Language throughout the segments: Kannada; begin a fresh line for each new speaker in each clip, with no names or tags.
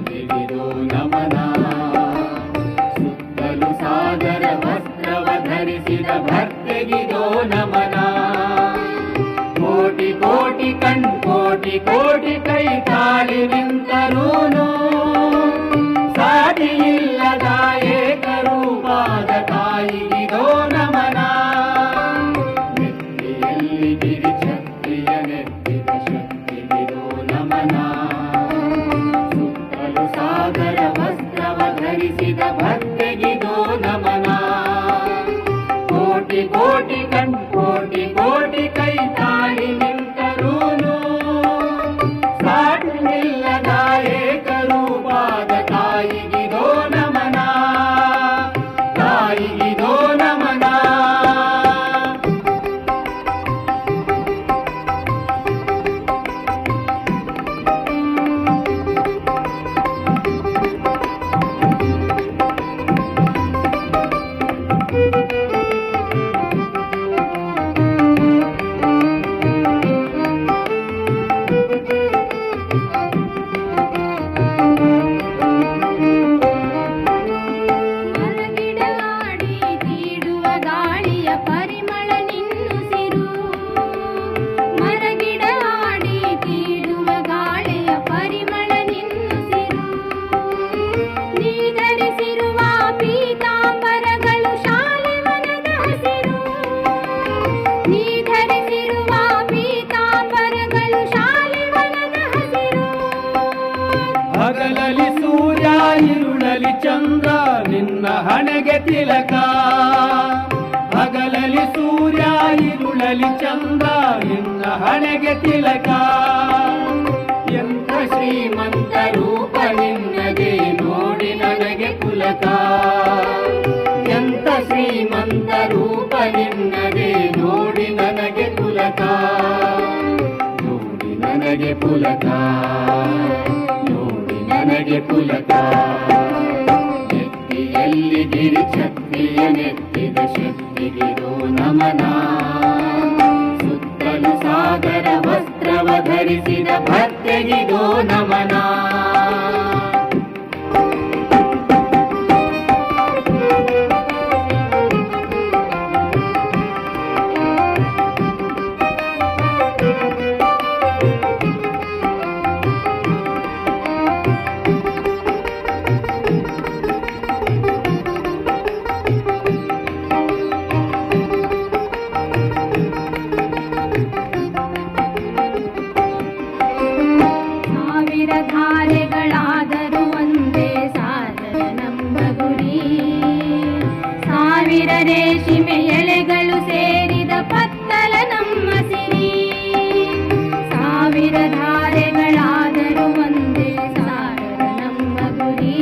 ಶಕ್ತಿಗಿದು ನಮನ. ಸುತ್ತಲು ಸಾಗರ ವಸ್ತ್ರವ ಧರಿಸಿದ ಭಕ್ತಿಗಿದು ನಮನ. ಕೋಟಿ ಕೋಟಿ ಕೋಟಿ ಕೋಟಿ ಕೈ ತಾಳಿ ನಿಂತರೂನು ಸಾಟಿಯಿಲ್ಲದ ಏಕರೂಪಾದ ತಾಯಿಗಿದೋ ನಮನ. ನೆತ್ತಿಯಲ್ಲಿ ಗಿರಿ ಶಕ್ತಿಯ ನೆತ್ತಿದ ಶಕ್ತಿಗಿದೋ ನಮನ. ಸುತ್ತಲು ಸಾಗರ ವಸ್ತ್ರವ ಧರಿಸಿದ ಭಕ್ತಿಗಿದೋ ನಮನ. ಕೋಟಿ ಕೋಟಿ ಕೋಟಿ ಕೋಟಿ ಕೈ ತಾಳಿ ನಿಂತರೂನು ಸಾಟಿಯಿಲ್ಲದ ಏಕರೂಪಾದ ತಾಯಿಗಿದೋ ನಮನ. ತಾಯಿಗಿದೋ ನಮನ. ಹಗಲಲಿ ಸೂರ್ಯ ಇರುಳಲಿ ಚಂದ್ರ ನಿನ್ನ ಹಣೆಗೆ ತಿಲಕ. ಹಗಲಲಿ ಸೂರ್ಯ ಇರುಳಲಿ ಚಂದ್ರ ನಿನ್ನ ಹಣೆಗೆ ತಿಲಕ. ಎಂಥ ಶ್ರೀಮಂತ ರೂಪ ನಿನ್ನದೇ ನೋಡಿ ನನಗೆ ಪುಲಕ. ಎಂಥ ಶ್ರೀಮಂತ ರೂಪ ನಿನ್ನದೇ ನೋಡಿ ನನಗೆ ಪುಲಕ. ನೋಡಿ ನನಗೆ ಪುಲಕ. ನನಗೆ ಪುಲಕ. ನೆತ್ತಿಯಲ್ಲಿ ಗಿರಿ ಶಕ್ತಿಯ ನೆತ್ತಿದ ಶಕ್ತಿಗಿದು ನಮನ. ಸುತ್ತಲು ಸಾಗರ ವಸ್ತ್ರವ ಧರಿಸಿದ ಭಕ್ತಿಗಿದು ನಮನ.
ಧಾರೆಗಳಾದರೂ ಒಂದೇ ಸಾಧನ ನಮ್ಮ ಗುರಿ. ಸಾವಿರ ರೇಷ್ಮೆ ಎಳೆಗಳು ಸೇರಿದ ಪತ್ತಲ ನಮ್ಮ ಸಿರಿ. ಸಾವಿರ ಧಾರೆಗಳಾದರೂ ಒಂದೇ ಸಾಧನ ನಮ್ಮ ಗುರಿ.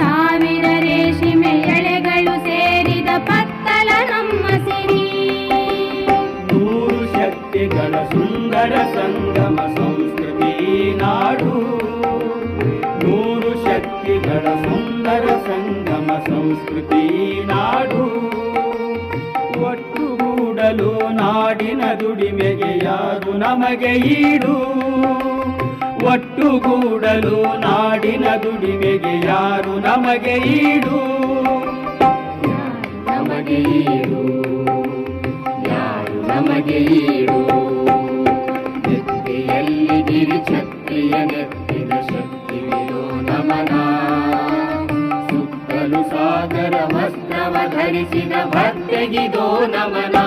ಸಾವಿರ ರೇಷ್ಮೆ ಎಳೆಗಳು ಸೇರಿದ ಪತ್ತಲ ನಮ್ಮ ಸಿರಿ.
ನೂರು ಶಕ್ತಿಗಳ ಸುಂದರ ಸಂಗಮ ಸಂಸ್ಕೃತಿ ನಾಡು. ನೂರು ಶಕ್ತಿಗಳ ಸುಂದರ ಸಂಗಮ ಸಂಸ್ಕೃತಿ ನಾಡು. ಒಟ್ಟುಗೂಡಲು ನಾಡಿನ ದುಡಿಮೆಗೆ ಯಾರು ನಮಗೆ ಈಡು. ಒಟ್ಟುಗೂಡಲು ನಾಡಿನ ದುಡಿಮೆಗೆ ಯಾರು ನಮಗೆ ಈಡು. ನಮಗೆ ಈಡು. ಯಾರು ನಮಗೆ ಈಡು. ನೆತ್ತಿಯಲ್ಲಿ ಗಿರಿ ಶಕ್ತಿಯ ನೆತ್ತಿದ ಶಕ್ತಿಗಿದು ನಮನ. ಸುತ್ತಲು ಸಾಗರ ವಸ್ತ್ರವ ಧರಿಸಿದ ಭಕ್ತಿಗಿದು ನಮನ.